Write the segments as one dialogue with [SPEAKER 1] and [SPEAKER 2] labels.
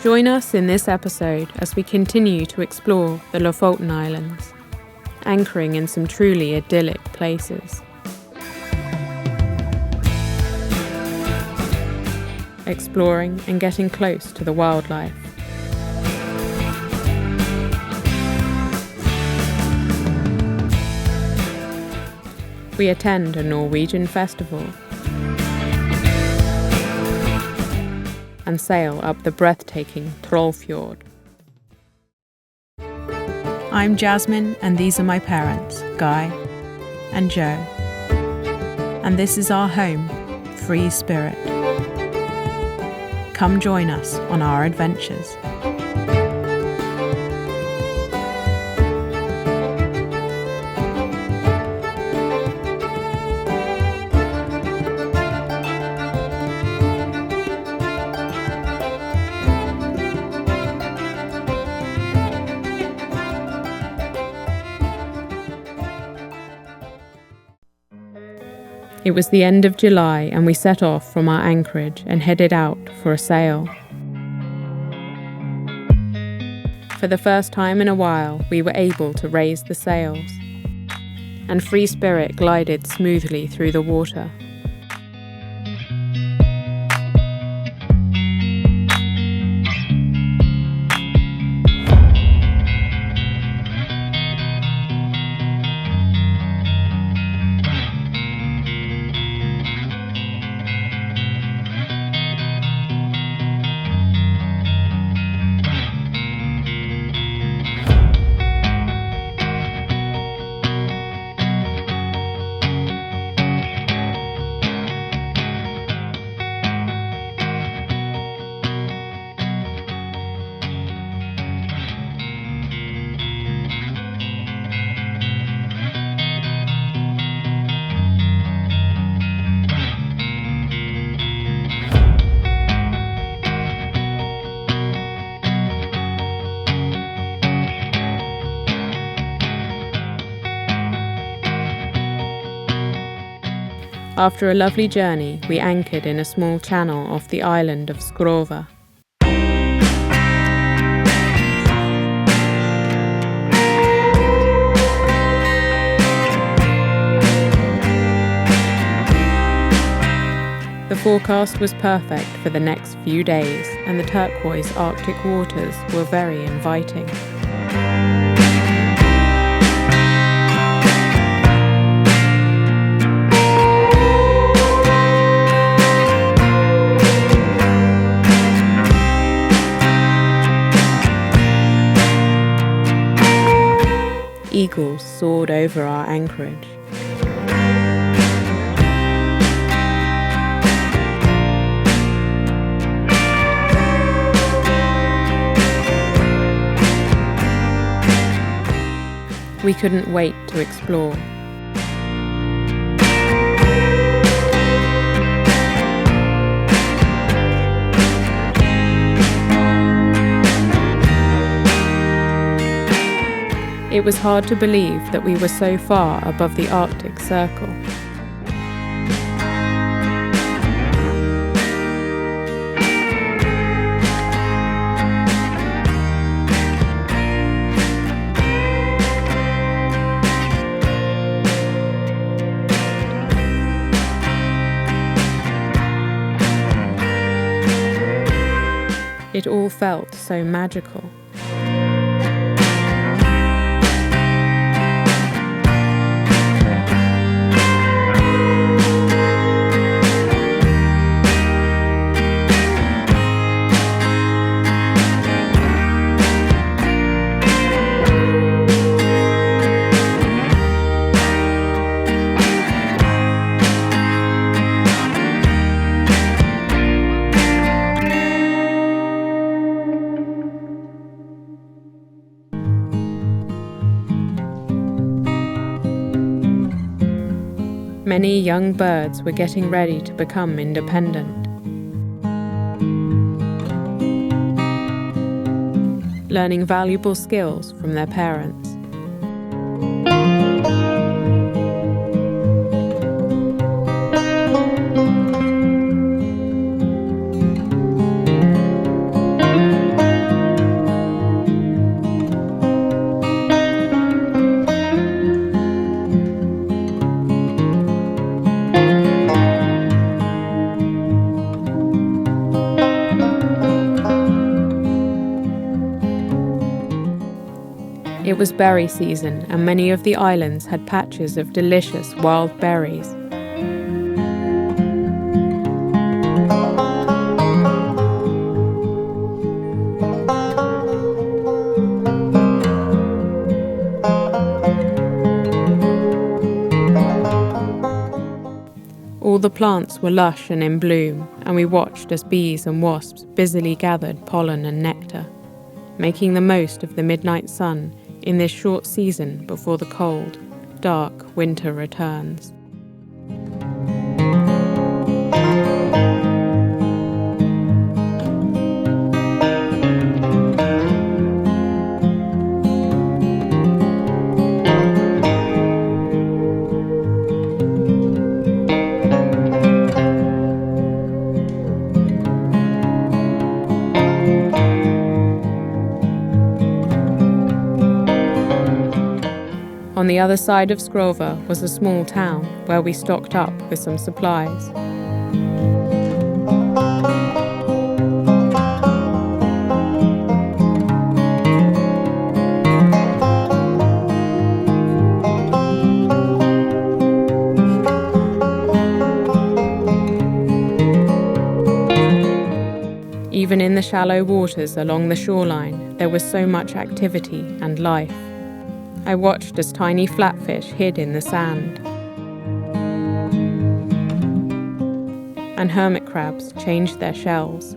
[SPEAKER 1] Join us in this episode as we continue to explore the Lofoten Islands, anchoring in some truly idyllic places. Exploring and getting close to the wildlife. We attend a Norwegian festival and sail up the breathtaking Trollfjord. I'm Jasmine, and these are my parents, Guy and Joe. And this is our home, Free Spirit. Come join us on our adventures. It was the end of July and we set off from our anchorage and headed out for a sail. For the first time in a while, we were able to raise the sails, and Free Spirit glided smoothly through the water. After a lovely journey, we anchored in a small channel off the island of Skrova. The forecast was perfect for the next few days, and the turquoise Arctic waters were very inviting. Eagles soared over our anchorage. We couldn't wait to explore. It was hard to believe that we were so far above the Arctic Circle. It all felt so magical. Many young birds were getting ready to become independent. Learning valuable skills from their parents. It was berry season, and many of the islands had patches of delicious wild berries. All the plants were lush and in bloom, and we watched as bees and wasps busily gathered pollen and nectar, making the most of the midnight sun in this short season before the cold, dark winter returns. On the other side of Skrova was a small town where we stocked up with some supplies. Even in the shallow waters along the shoreline, there was so much activity and life. I watched as tiny flatfish hid in the sand, and hermit crabs changed their shells.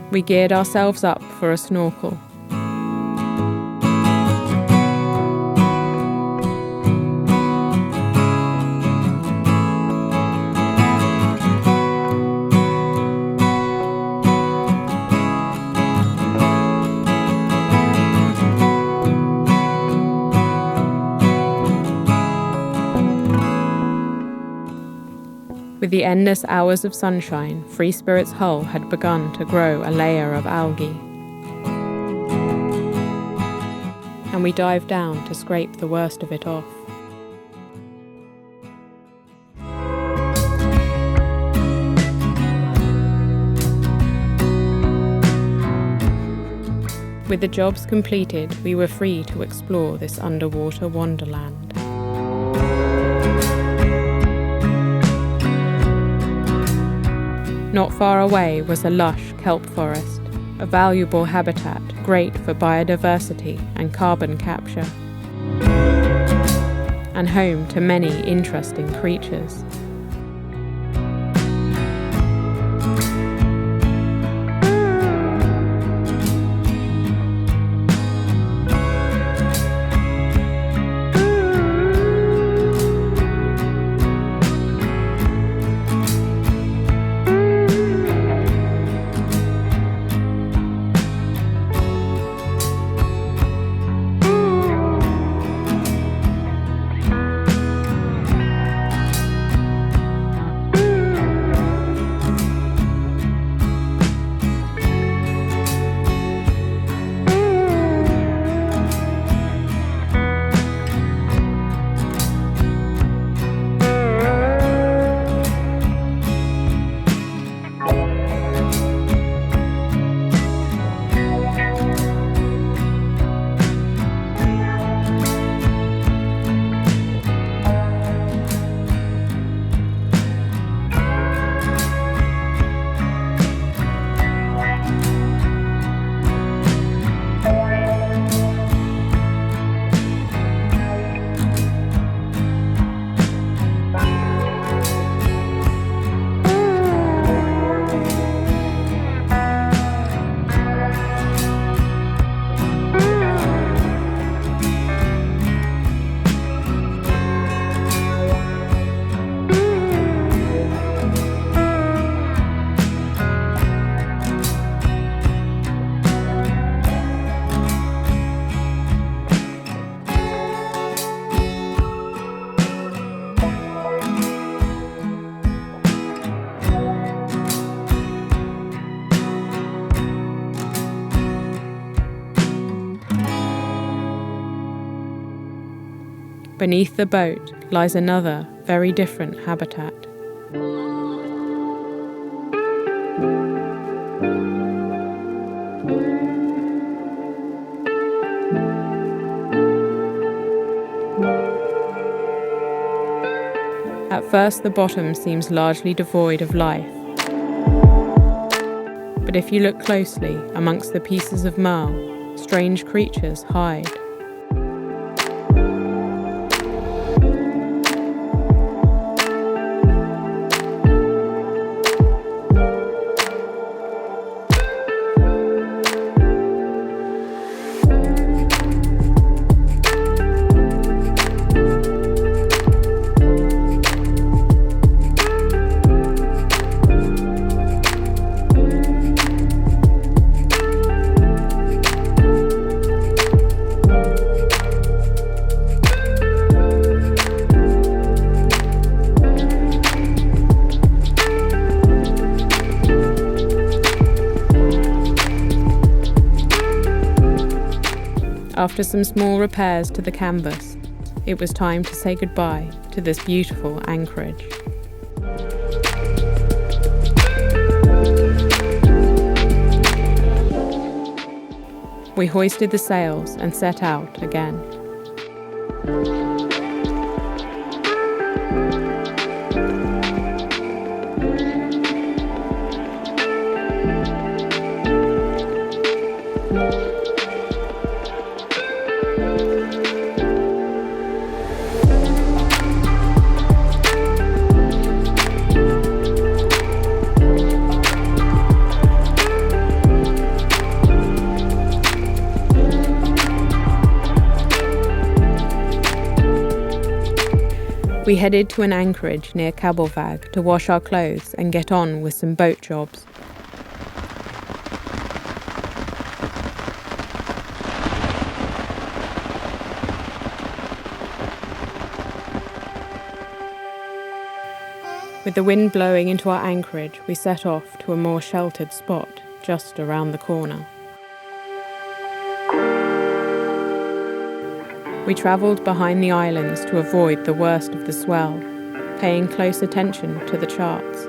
[SPEAKER 1] We geared ourselves up for a snorkel. With the endless hours of sunshine, Free Spirit's hull had begun to grow a layer of algae. And we dived down to scrape the worst of it off. With the jobs completed, we were free to explore this underwater wonderland. Not far away was a lush kelp forest, a valuable habitat great for biodiversity and carbon capture, and home to many interesting creatures. Beneath the boat lies another, very different habitat. At first, the bottom seems largely devoid of life. But if you look closely amongst the pieces of marl, strange creatures hide. After some small repairs to the canvas, it was time to say goodbye to this beautiful anchorage. We hoisted the sails and set out again. We headed to an anchorage near Kabelvåg to wash our clothes and get on with some boat jobs. With the wind blowing into our anchorage, we set off to a more sheltered spot just around the corner. We travelled behind the islands to avoid the worst of the swell, paying close attention to the charts.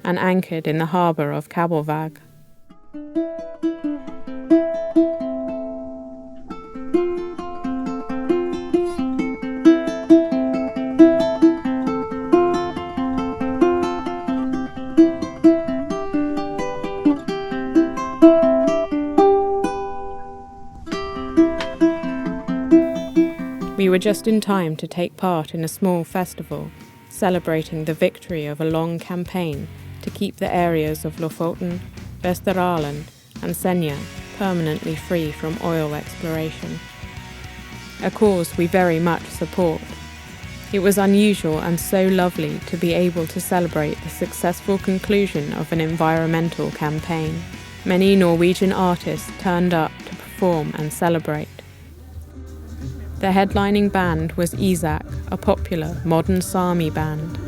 [SPEAKER 1] And anchored in the harbour of Kabelvåg. We were just in time to take part in a small festival, celebrating the victory of a long campaign to keep the areas of Lofoten, Islands and Senja permanently free from oil exploration. A cause we very much support. It was unusual and so lovely to be able to celebrate the successful conclusion of an environmental campaign. Many Norwegian artists turned up to perform and celebrate. The headlining band was Isak, a popular modern Sami band.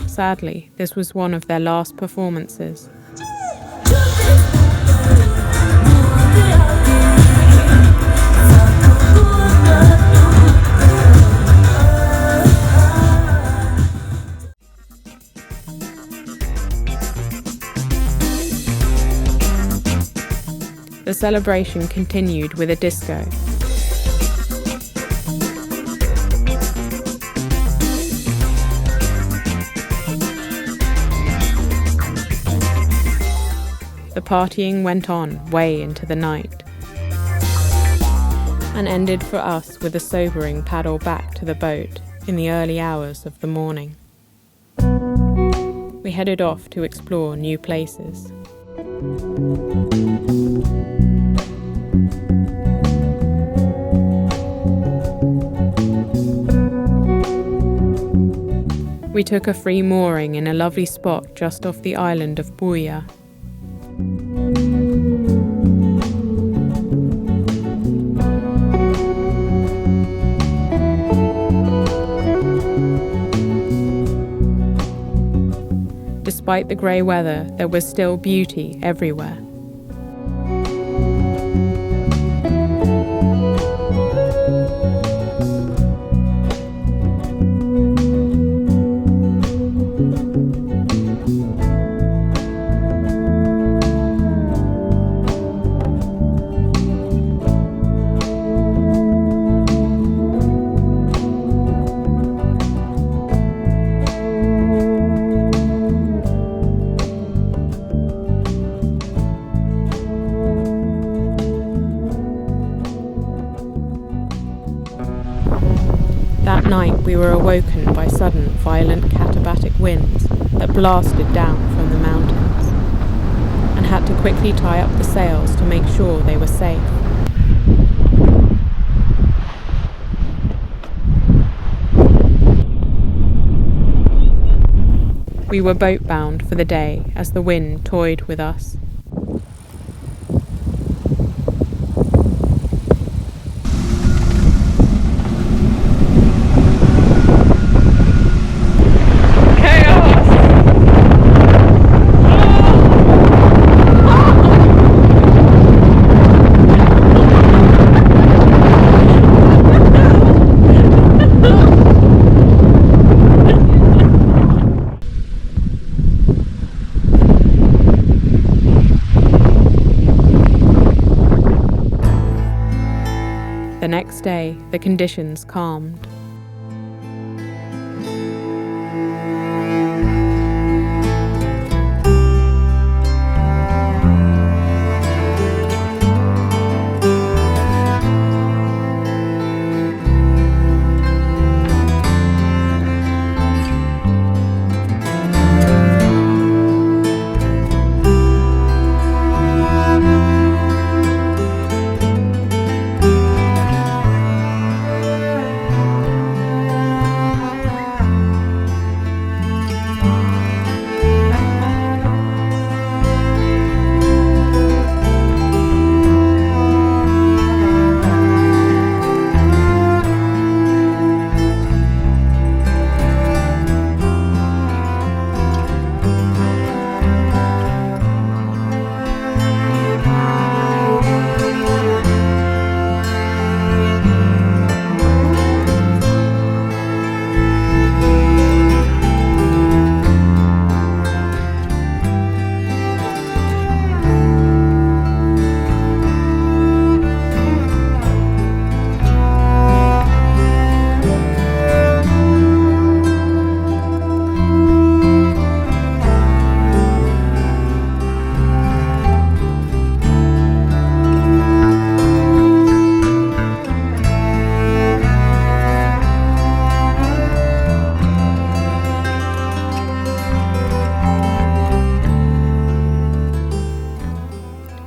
[SPEAKER 1] Sadly, this was one of their last performances. The celebration continued with a disco. The partying went on way into the night. and ended for us with a sobering paddle back to the boat in the early hours of the morning. We headed off to explore new places. We took a free mooring in a lovely spot just off the island of Buia. Despite the grey weather, there was still beauty everywhere. That night we were awoken by sudden, violent katabatic winds that blasted down from the mountains, and had to quickly tie up the sails to make sure they were safe. We were boat-bound for the day as the wind toyed with us. The next day, the conditions calmed.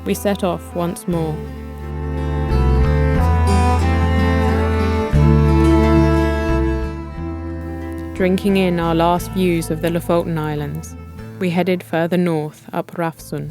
[SPEAKER 1] We set off once more. Drinking in our last views of the Lofoten Islands, we headed further north up Rafsund.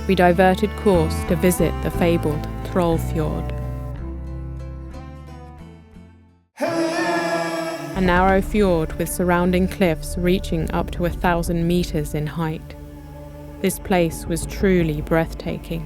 [SPEAKER 1] We diverted course to visit the fabled Trollfjord. A narrow fjord with surrounding cliffs reaching up to 1,000 meters in height. This place was truly breathtaking.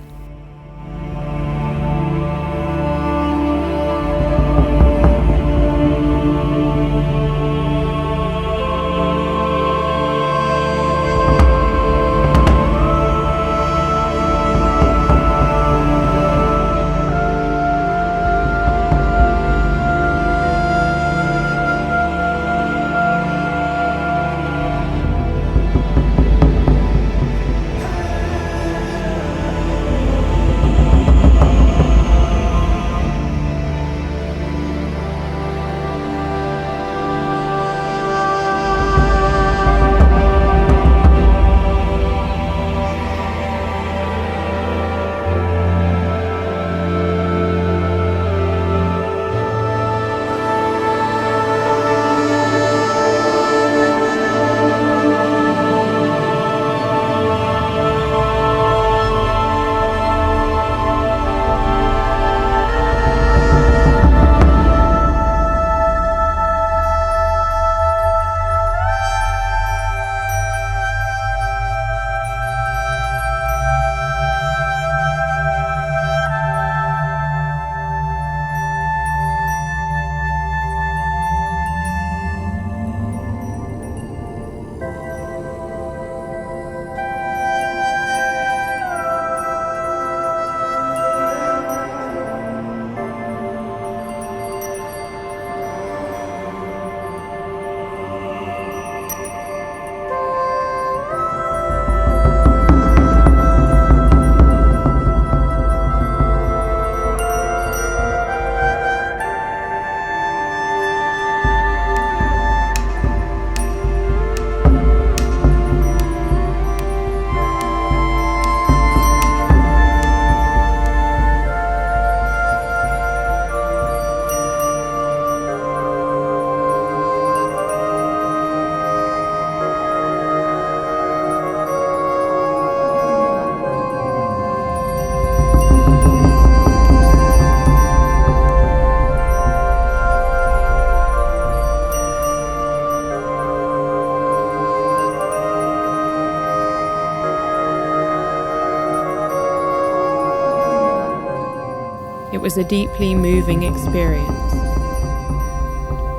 [SPEAKER 1] was a deeply moving experience,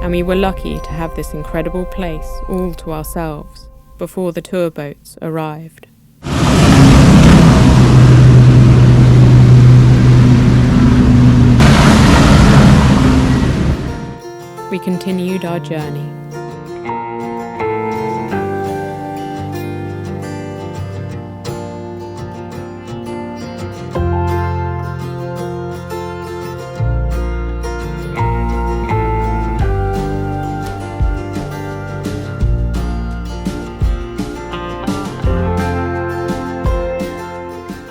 [SPEAKER 1] and we were lucky to have this incredible place all to ourselves before the tour boats arrived. We continued our journey.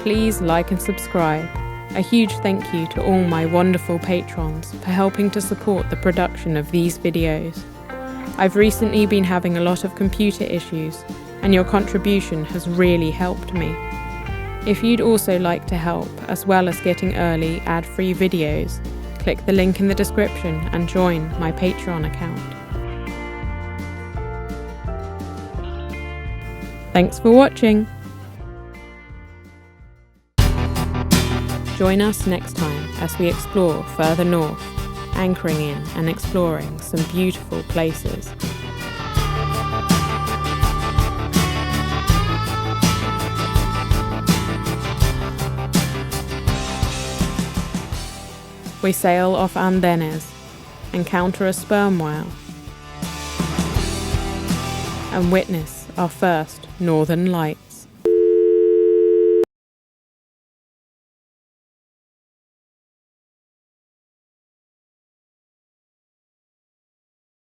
[SPEAKER 1] Please like and subscribe. A huge thank you to all my wonderful patrons for helping to support the production of these videos. I've recently been having a lot of computer issues, and your contribution has really helped me. If you'd also like to help, as well as getting early ad-free videos, click the link in the description and join my Patreon account. Thanks for watching! Join us next time as we explore further north, anchoring in and exploring some beautiful places. We sail off Andenes, encounter a sperm whale, and witness our first northern lights.